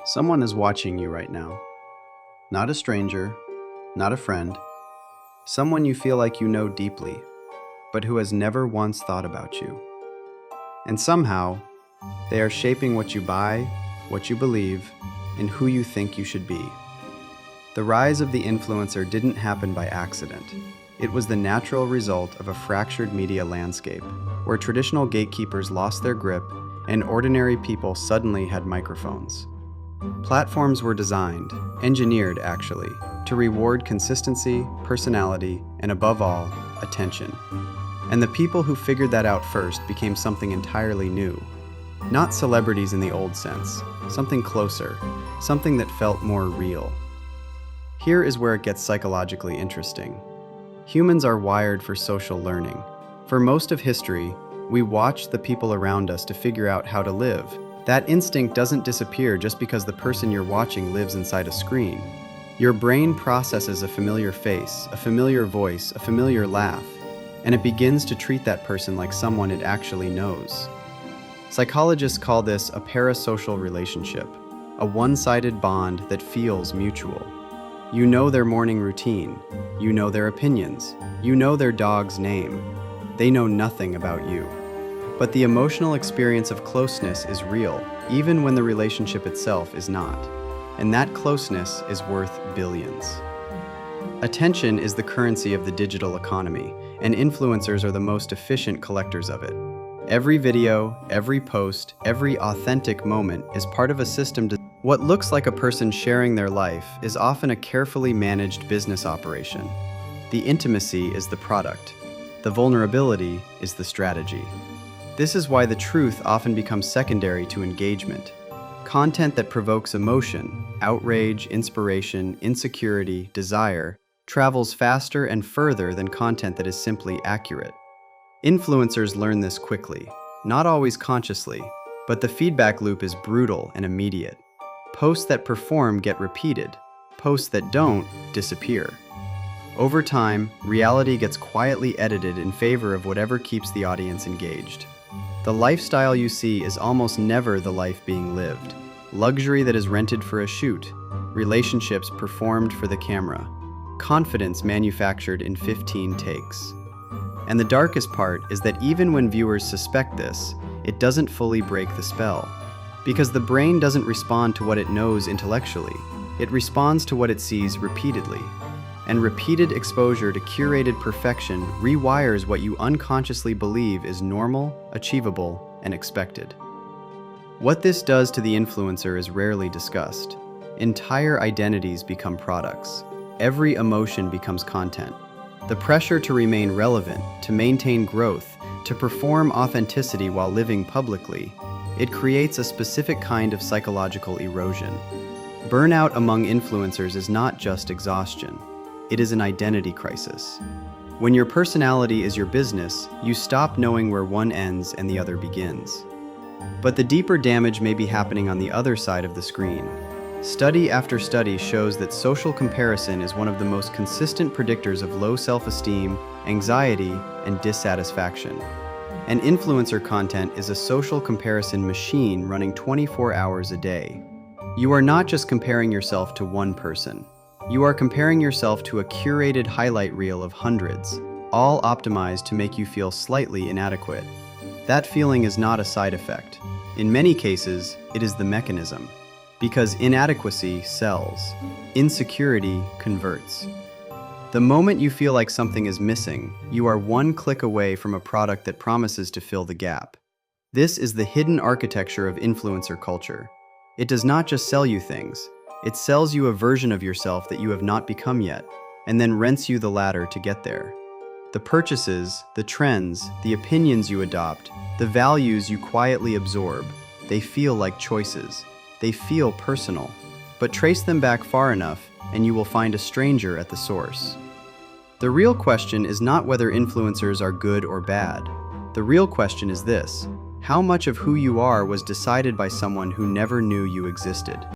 Someone is watching you right now. Not a stranger, not a friend, someone you feel like you know deeply, but who has never once thought about you. And somehow, they are shaping what you buy, what you believe, and who you think you should be. The rise of the influencer didn't happen by accident. It was the natural result of a fractured media landscape, where traditional gatekeepers lost their grip and ordinary people suddenly had microphones. Platforms were designed, engineered actually, to reward consistency, personality, and above all, attention. And the people who figured that out first became something entirely new. Not celebrities in the old sense, something closer, something that felt more real. Here is where it gets psychologically interesting. Humans are wired for social learning. For most of history, we watched the people around us to figure out how to live. That instinct doesn't disappear just because the person you're watching lives inside a screen. Your brain processes a familiar face, a familiar voice, a familiar laugh, and it begins to treat that person like someone it actually knows. Psychologists call this a parasocial relationship, a one-sided bond that feels mutual. You know their morning routine, you know their opinions, you know their dog's name. They know nothing about you. But the emotional experience of closeness is real, even when the relationship itself is not. And that closeness is worth billions. Attention is the currency of the digital economy, and influencers are the most efficient collectors of it. Every video, every post, every authentic moment is part of a system. What looks like a person sharing their life is often a carefully managed business operation. The intimacy is the product. The vulnerability is the strategy. This is why the truth often becomes secondary to engagement. Content that provokes emotion, outrage, inspiration, insecurity, desire, travels faster and further than content that is simply accurate. Influencers learn this quickly, not always consciously, but the feedback loop is brutal and immediate. Posts that perform get repeated. Posts that don't disappear. Over time, reality gets quietly edited in favor of whatever keeps the audience engaged. The lifestyle you see is almost never the life being lived. Luxury that is rented for a shoot. Relationships performed for the camera. Confidence manufactured in 15 takes. And the darkest part is that even when viewers suspect this, it doesn't fully break the spell. Because the brain doesn't respond to what it knows intellectually. It responds to what it sees repeatedly. And repeated exposure to curated perfection rewires what you unconsciously believe is normal, achievable, and expected. What this does to the influencer is rarely discussed. Entire identities become products. Every emotion becomes content. The pressure to remain relevant, to maintain growth, to perform authenticity while living publicly, it creates a specific kind of psychological erosion. Burnout among influencers is not just exhaustion. It is an identity crisis. When your personality is your business, you stop knowing where one ends and the other begins. But the deeper damage may be happening on the other side of the screen. Study after study shows that social comparison is one of the most consistent predictors of low self-esteem, anxiety, and dissatisfaction. And influencer content is a social comparison machine running 24 hours a day. You are not just comparing yourself to one person. You are comparing yourself to a curated highlight reel of hundreds, all optimized to make you feel slightly inadequate. That feeling is not a side effect. In many cases, it is the mechanism. Because inadequacy sells. Insecurity converts. The moment you feel like something is missing, you are one click away from a product that promises to fill the gap. This is the hidden architecture of influencer culture. It does not just sell you things. It sells you a version of yourself that you have not become yet, and then rents you the ladder to get there. The purchases, the trends, the opinions you adopt, the values you quietly absorb, they feel like choices. They feel personal. But trace them back far enough, and you will find a stranger at the source. The real question is not whether influencers are good or bad. The real question is this: how much of who you are was decided by someone who never knew you existed?